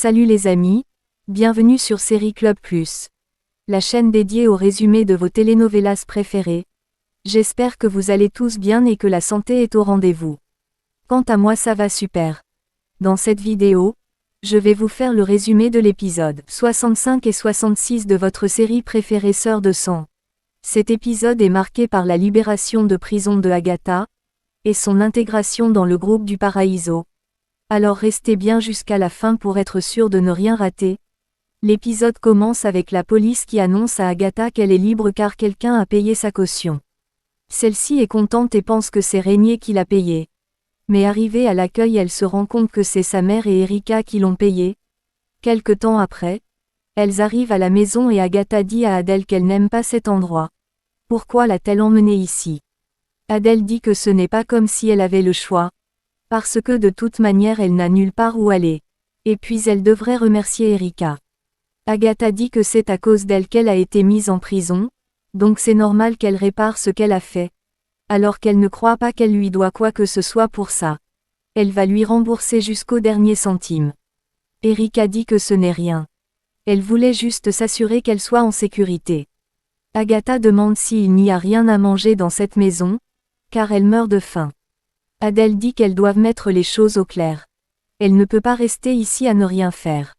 Salut les amis, bienvenue sur Série Club Plus, la chaîne dédiée au résumé de vos telenovelas préférées. J'espère que vous allez tous bien et que la santé est au rendez-vous. Quant à moi, ça va super. Dans cette vidéo, je vais vous faire le résumé de l'épisode 65 et 66 de votre série préférée Sœurs de sang. Cet épisode est marqué par la libération de prison de Agatha et son intégration dans le groupe du Paraíso. Alors restez bien jusqu'à la fin pour être sûr de ne rien rater. L'épisode commence avec la police qui annonce à Agatha qu'elle est libre car quelqu'un a payé sa caution. Celle-ci est contente et pense que c'est Régnier qui l'a payé. Mais arrivée à l'accueil, elle se rend compte que c'est sa mère et Erika qui l'ont payé. Quelque temps après, elles arrivent à la maison et Agatha dit à Adèle qu'elle n'aime pas cet endroit. Pourquoi l'a-t-elle emmenée ici? Adèle dit que ce n'est pas comme si elle avait le choix. Parce que de toute manière elle n'a nulle part où aller. Et puis elle devrait remercier Erika. Agatha dit que c'est à cause d'elle qu'elle a été mise en prison, donc c'est normal qu'elle répare ce qu'elle a fait. Alors qu'elle ne croit pas qu'elle lui doit quoi que ce soit pour ça. Elle va lui rembourser jusqu'au dernier centime. Erika dit que ce n'est rien. Elle voulait juste s'assurer qu'elle soit en sécurité. Agatha demande s'il n'y a rien à manger dans cette maison, car elle meurt de faim. Adèle dit qu'elles doivent mettre les choses au clair. Elle ne peut pas rester ici à ne rien faire.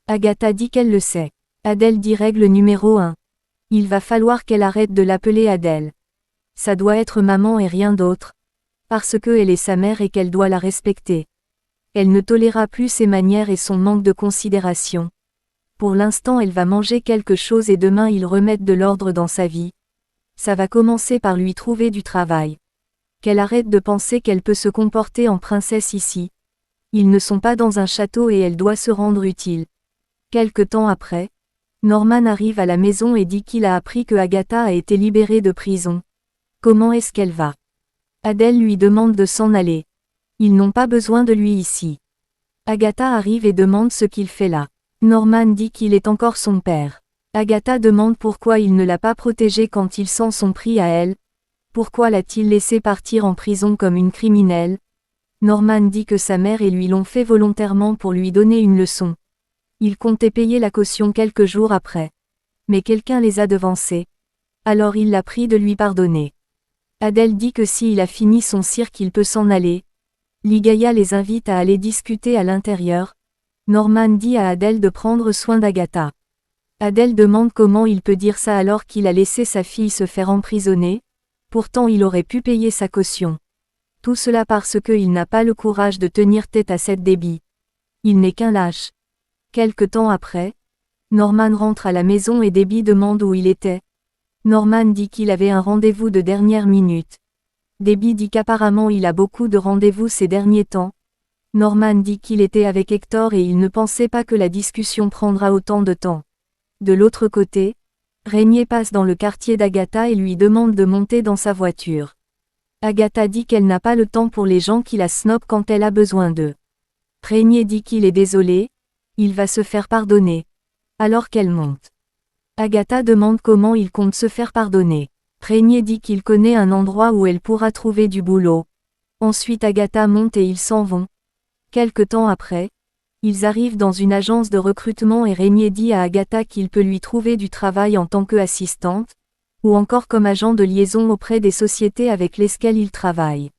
Agatha dit qu'elle le sait. Adèle dit règle numéro 1. Il va falloir qu'elle arrête de l'appeler Adèle. Ça doit être maman et rien d'autre. Parce que elle est sa mère et qu'elle doit la respecter. Elle ne tolérera plus ses manières et son manque de considération. Pour l'instant elle va manger quelque chose et demain ils remettent de l'ordre dans sa vie. Ça va commencer par lui trouver du travail. Qu'elle arrête de penser qu'elle peut se comporter en princesse ici. Ils ne sont pas dans un château et elle doit se rendre utile. Quelque temps après, Norman arrive à la maison et dit qu'il a appris que Agatha a été libérée de prison. Comment est-ce qu'elle va? Adèle lui demande de s'en aller. Ils n'ont pas besoin de lui ici. Agatha arrive et demande ce qu'il fait là. Norman dit qu'il est encore son père. Agatha demande pourquoi il ne l'a pas protégée quand il sent son prix à elle. Pourquoi l'a-t-il laissée partir en prison comme une criminelle? Norman dit que sa mère et lui l'ont fait volontairement pour lui donner une leçon. Il comptait payer la caution quelques jours après. Mais quelqu'un les a devancés. Alors il l'a pris de lui pardonner. Adèle dit que s'il a fini son cirque il peut s'en aller. Ligaya les invite à aller discuter à l'intérieur. Norman dit à Adèle de prendre soin d'Agatha. Adèle demande comment il peut dire ça alors qu'il a laissé sa fille se faire emprisonner. Pourtant il aurait pu payer sa caution. Tout cela parce qu'il n'a pas le courage de tenir tête à cette Debbie. Il n'est qu'un lâche. Quelque temps après, Norman rentre à la maison et Debbie demande où il était. Norman dit qu'il avait un rendez-vous de dernière minute. Debbie dit qu'apparemment il a beaucoup de rendez-vous ces derniers temps. Norman dit qu'il était avec Hector et il ne pensait pas que la discussion prendra autant de temps. De l'autre côté, Régnier passe dans le quartier d'Agatha et lui demande de monter dans sa voiture. Agatha dit qu'elle n'a pas le temps pour les gens qui la snobent quand elle a besoin d'eux. Régnier dit qu'il est désolé, il va se faire pardonner. Alors qu'elle monte. Agatha demande comment il compte se faire pardonner. Régnier dit qu'il connaît un endroit où elle pourra trouver du boulot. Ensuite Agatha monte et ils s'en vont. Quelque temps après, ils arrivent dans une agence de recrutement et Régnier dit à Agatha qu'il peut lui trouver du travail en tant qu'assistante, ou encore comme agent de liaison auprès des sociétés avec lesquelles il travaille.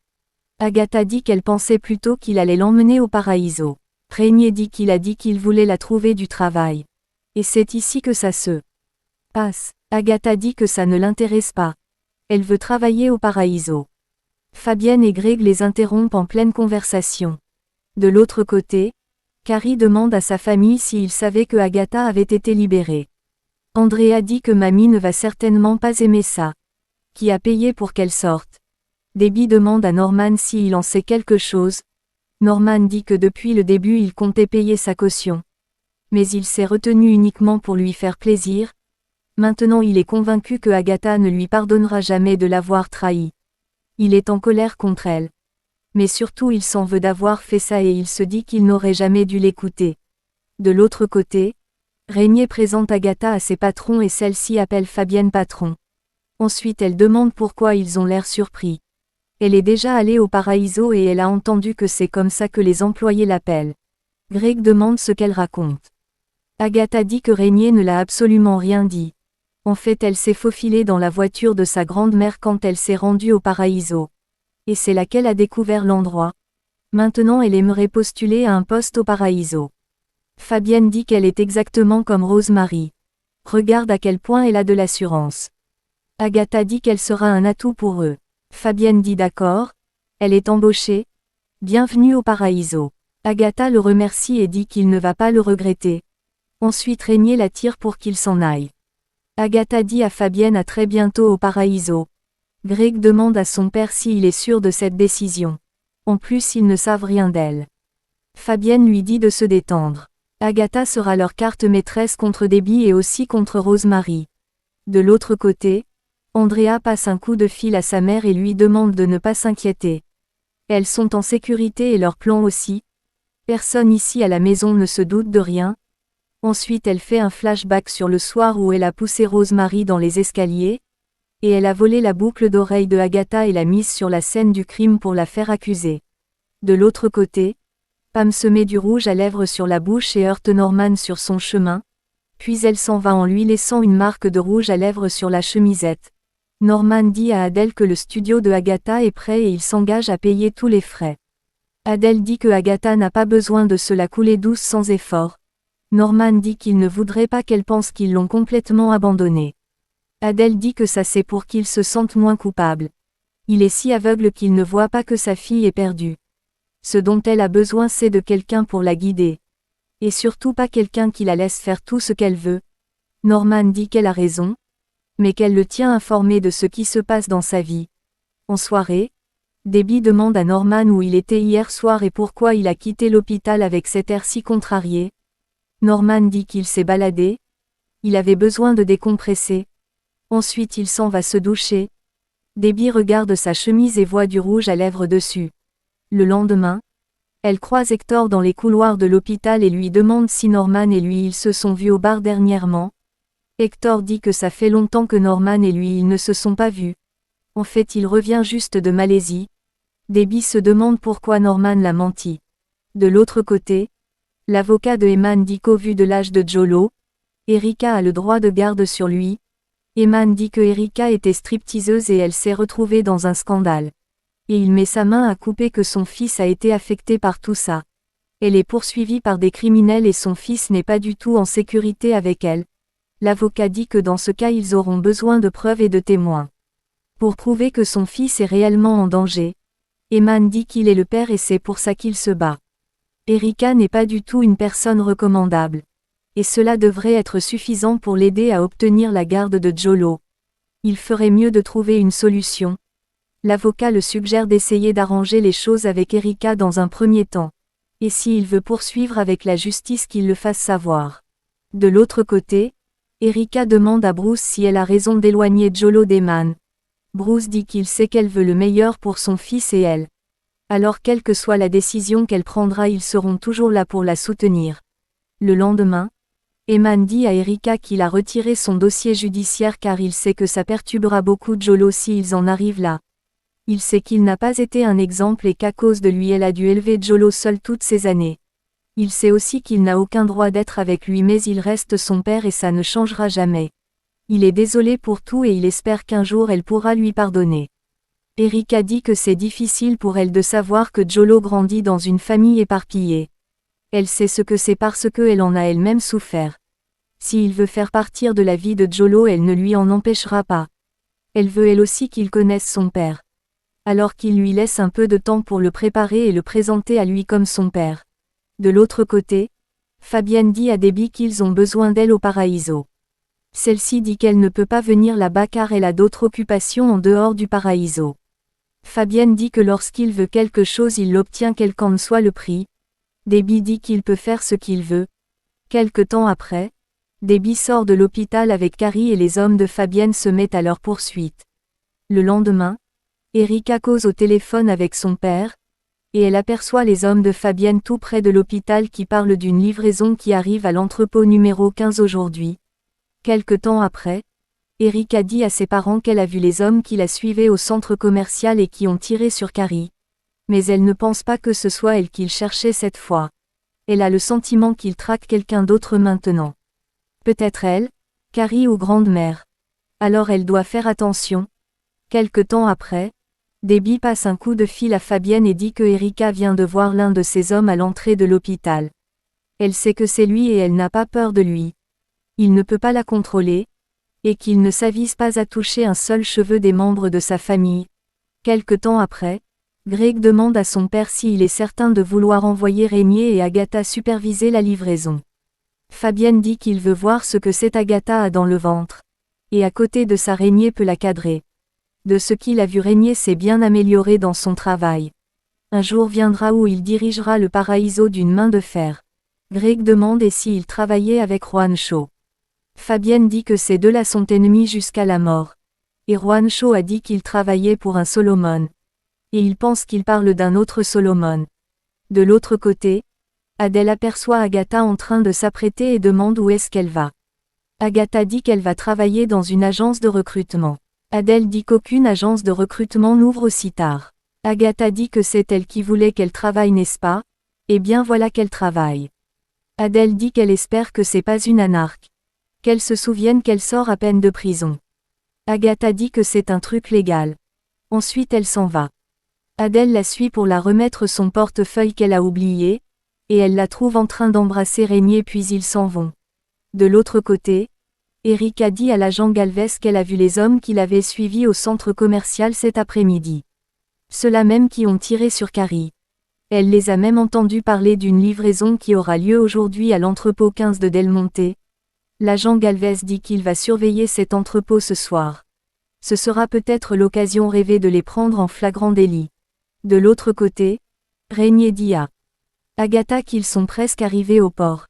Agatha dit qu'elle pensait plutôt qu'il allait l'emmener au Paraíso. Régnier dit qu'il voulait la trouver du travail. Et c'est ici que ça se passe. Agatha dit que ça ne l'intéresse pas. Elle veut travailler au Paraíso. Fabienne et Greg les interrompent en pleine conversation. De l'autre côté, Carrie demande à sa famille s'ils savaient que Agatha avait été libérée. Andrea dit que mamie ne va certainement pas aimer ça. Qui a payé pour qu'elle sorte? Debbie demande à Norman s'il en sait quelque chose. Norman dit que depuis le début il comptait payer sa caution. Mais il s'est retenu uniquement pour lui faire plaisir. Maintenant il est convaincu que Agatha ne lui pardonnera jamais de l'avoir trahi. Il est en colère contre elle. Mais surtout il s'en veut d'avoir fait ça et il se dit qu'il n'aurait jamais dû l'écouter. De l'autre côté, Régnier présente Agatha à ses patrons et celle-ci appelle Fabienne patron. Ensuite elle demande pourquoi ils ont l'air surpris. Elle est déjà allée au Paraíso et elle a entendu que c'est comme ça que les employés l'appellent. Greg demande ce qu'elle raconte. Agatha dit que Régnier ne l'a absolument rien dit. En fait, elle s'est faufilée dans la voiture de sa grand-mère quand elle s'est rendue au Paraíso. Et c'est là qu'elle a découvert l'endroit. Maintenant elle aimerait postuler à un poste au Paraíso. Fabienne dit qu'elle est exactement comme Rosemary. Regarde à quel point elle a de l'assurance. Agatha dit qu'elle sera un atout pour eux. Fabienne dit d'accord. Elle est embauchée. Bienvenue au Paraíso. Agatha le remercie et dit qu'il ne va pas le regretter. Ensuite Régnier la tire pour qu'il s'en aille. Agatha dit à Fabienne à très bientôt au Paraíso. Greg demande à son père s'il est sûr de cette décision. En plus ils ne savent rien d'elle. Fabienne lui dit de se détendre. Agatha sera leur carte maîtresse contre Debbie et aussi contre Rosemary. De l'autre côté, Andrea passe un coup de fil à sa mère et lui demande de ne pas s'inquiéter. Elles sont en sécurité et leur plan aussi. Personne ici à la maison ne se doute de rien. Ensuite elle fait un flashback sur le soir où elle a poussé Rosemary dans les escaliers, et elle a volé la boucle d'oreille de Agatha et l'a mise sur la scène du crime pour la faire accuser. De l'autre côté, Pam se met du rouge à lèvres sur la bouche et heurte Norman sur son chemin, puis elle s'en va en lui laissant une marque de rouge à lèvres sur la chemisette. Norman dit à Adèle que le studio de Agatha est prêt et il s'engage à payer tous les frais. Adèle dit que Agatha n'a pas besoin de se la couler douce sans effort. Norman dit qu'il ne voudrait pas qu'elle pense qu'ils l'ont complètement abandonnée. Adèle dit que ça c'est pour qu'il se sente moins coupable. Il est si aveugle qu'il ne voit pas que sa fille est perdue. Ce dont elle a besoin c'est de quelqu'un pour la guider. Et surtout pas quelqu'un qui la laisse faire tout ce qu'elle veut. Norman dit qu'elle a raison, mais qu'elle le tient informé de ce qui se passe dans sa vie. En soirée, Debbie demande à Norman où il était hier soir et pourquoi il a quitté l'hôpital avec cet air si contrarié. Norman dit qu'il s'est baladé. Il avait besoin de décompresser. Ensuite il s'en va se doucher. Debbie regarde sa chemise et voit du rouge à lèvres dessus. Le lendemain, elle croise Hector dans les couloirs de l'hôpital et lui demande si Norman et lui ils se sont vus au bar dernièrement. Hector dit que ça fait longtemps que Norman et lui ils ne se sont pas vus. En fait il revient juste de Malaisie. Debbie se demande pourquoi Norman l'a menti. De l'autre côté, l'avocat de Eman dit qu'au vu de l'âge de Jolo, Erika a le droit de garde sur lui. Eman dit que Erika était stripteaseuse et elle s'est retrouvée dans un scandale. Et il met sa main à couper que son fils a été affecté par tout ça. Elle est poursuivie par des criminels et son fils n'est pas du tout en sécurité avec elle. L'avocat dit que dans ce cas ils auront besoin de preuves et de témoins. Pour prouver que son fils est réellement en danger. Eman dit qu'il est le père et c'est pour ça qu'il se bat. Erika n'est pas du tout une personne recommandable. Et cela devrait être suffisant pour l'aider à obtenir la garde de Jolo. Il ferait mieux de trouver une solution. L'avocat le suggère d'essayer d'arranger les choses avec Erika dans un premier temps. Et s'il veut poursuivre avec la justice qu'il le fasse savoir. De l'autre côté, Erika demande à Bruce si elle a raison d'éloigner Jolo d'Eman. Bruce dit qu'il sait qu'elle veut le meilleur pour son fils et elle. Alors quelle que soit la décision qu'elle prendra ils seront toujours là pour la soutenir. Le lendemain, Eman dit à Erika qu'il a retiré son dossier judiciaire car il sait que ça perturbera beaucoup Jolo s'ils en arrivent là. Il sait qu'il n'a pas été un exemple et qu'à cause de lui elle a dû élever Jolo seul toutes ces années. Il sait aussi qu'il n'a aucun droit d'être avec lui mais il reste son père et ça ne changera jamais. Il est désolé pour tout et il espère qu'un jour elle pourra lui pardonner. Erika dit que c'est difficile pour elle de savoir que Jolo grandit dans une famille éparpillée. Elle sait ce que c'est parce qu'elle en a elle-même souffert. S'il veut faire partir de la vie de Jolo elle ne lui en empêchera pas. Elle veut elle aussi qu'il connaisse son père. Alors qu'il lui laisse un peu de temps pour le préparer et le présenter à lui comme son père. De l'autre côté, Fabienne dit à Debbie qu'ils ont besoin d'elle au Paraíso. Celle-ci dit qu'elle ne peut pas venir là-bas car elle a d'autres occupations en dehors du Paraíso. Fabienne dit que lorsqu'il veut quelque chose il l'obtient quel qu'en soit le prix. Debbie dit qu'il peut faire ce qu'il veut. Quelque temps après, Debbie sort de l'hôpital avec Carrie et les hommes de Fabienne se mettent à leur poursuite. Le lendemain, Erika cause au téléphone avec son père, et elle aperçoit les hommes de Fabienne tout près de l'hôpital qui parlent d'une livraison qui arrive à l'entrepôt numéro 15 aujourd'hui. Quelque temps après, Erika dit à ses parents qu'elle a vu les hommes qui la suivaient au centre commercial et qui ont tiré sur Carrie. Mais elle ne pense pas que ce soit elle qu'il cherchait cette fois. Elle a le sentiment qu'il traque quelqu'un d'autre maintenant. Peut-être elle, Carrie ou Grande-Mère. Alors elle doit faire attention. Quelque temps après, Debbie passe un coup de fil à Fabienne et dit que Erika vient de voir l'un de ses hommes à l'entrée de l'hôpital. Elle sait que c'est lui et elle n'a pas peur de lui. Il ne peut pas la contrôler, et qu'il ne s'avise pas à toucher un seul cheveu des membres de sa famille. Quelque temps après, Greg demande à son père s'il est certain de vouloir envoyer Régnier et Agatha superviser la livraison. Fabienne dit qu'il veut voir ce que cette Agatha a dans le ventre. Et à côté de ça Régnier peut la cadrer. De ce qu'il a vu Régnier s'est bien amélioré dans son travail. Un jour viendra où il dirigera le Paraiso d'une main de fer. Greg demande et s'il travaillait avec Juan Shaw. Fabienne dit que ces deux-là sont ennemis jusqu'à la mort. Et Juan Shaw a dit qu'il travaillait pour un Solomon. Et il pense qu'il parle d'un autre Solomon. De l'autre côté, Adèle aperçoit Agatha en train de s'apprêter et demande où est-ce qu'elle va. Agatha dit qu'elle va travailler dans une agence de recrutement. Adèle dit qu'aucune agence de recrutement n'ouvre aussi tard. Agatha dit que c'est elle qui voulait qu'elle travaille, n'est-ce pas? Eh bien voilà qu'elle travaille. Adèle dit qu'elle espère que c'est pas une anarque. Qu'elle se souvienne qu'elle sort à peine de prison. Agatha dit que c'est un truc légal. Ensuite elle s'en va. Adèle la suit pour la remettre son portefeuille qu'elle a oublié, et elle la trouve en train d'embrasser Régnier puis ils s'en vont. De l'autre côté, Erika dit à l'agent Galvez qu'elle a vu les hommes qui l'avaient suivi au centre commercial cet après-midi. Ceux-là même qui ont tiré sur Carrie. Elle les a même entendus parler d'une livraison qui aura lieu aujourd'hui à l'entrepôt 15 de Del Monte. L'agent Galvez dit qu'il va surveiller cet entrepôt ce soir. Ce sera peut-être l'occasion rêvée de les prendre en flagrant délit. De l'autre côté, Régnier dit à Agatha qu'ils sont presque arrivés au port.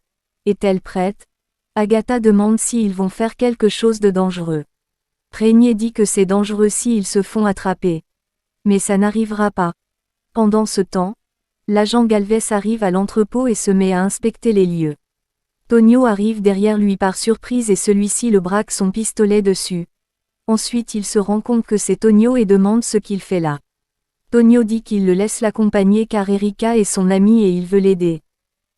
Est-elle prête? Agatha demande s'ils vont faire quelque chose de dangereux. Régnier dit que c'est dangereux s'ils se font attraper. Mais ça n'arrivera pas. Pendant ce temps, l'agent Galvez arrive à l'entrepôt et se met à inspecter les lieux. Tonio arrive derrière lui par surprise et celui-ci le braque son pistolet dessus. Ensuite il se rend compte que c'est Tonio et demande ce qu'il fait là. Tonio dit qu'il le laisse l'accompagner car Erika est son amie et il veut l'aider.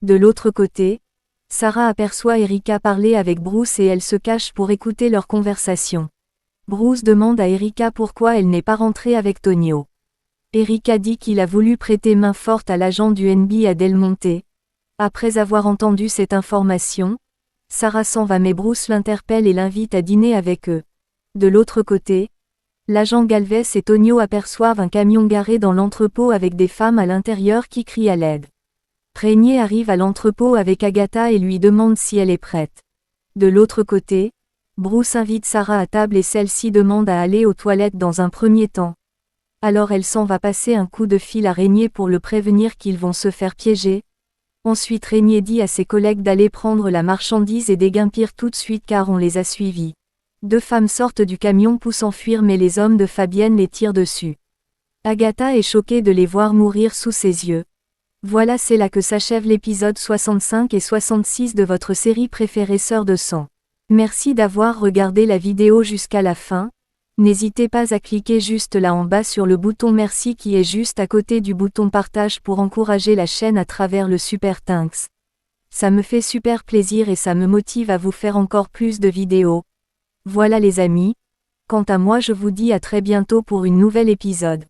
De l'autre côté, Sarah aperçoit Erika parler avec Bruce et elle se cache pour écouter leur conversation. Bruce demande à Erika pourquoi elle n'est pas rentrée avec Tonio. Erika dit qu'il a voulu prêter main forte à l'agent du NB à Del Monte. Après avoir entendu cette information, Sarah s'en va mais Bruce l'interpelle et l'invite à dîner avec eux. De l'autre côté, l'agent Galvez et Tonio aperçoivent un camion garé dans l'entrepôt avec des femmes à l'intérieur qui crient à l'aide. Régnier arrive à l'entrepôt avec Agatha et lui demande si elle est prête. De l'autre côté, Bruce invite Sarah à table et celle-ci demande à aller aux toilettes dans un premier temps. Alors elle s'en va passer un coup de fil à Régnier pour le prévenir qu'ils vont se faire piéger. Ensuite Régnier dit à ses collègues d'aller prendre la marchandise et déguerpir tout de suite car on les a suivis. Deux femmes sortent du camion pour s'enfuir mais les hommes de Fabienne les tirent dessus. Agatha est choquée de les voir mourir sous ses yeux. Voilà, c'est là que s'achève l'épisode 65 et 66 de votre série préférée Sœurs de sang. Merci d'avoir regardé la vidéo jusqu'à la fin. N'hésitez pas à cliquer juste là en bas sur le bouton merci qui est juste à côté du bouton partage pour encourager la chaîne à travers le super thanks. Ça me fait super plaisir et ça me motive à vous faire encore plus de vidéos. Voilà les amis. Quant à moi je vous dis à très bientôt pour une nouvelle épisode.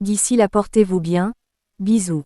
D'ici là portez-vous bien. Bisous.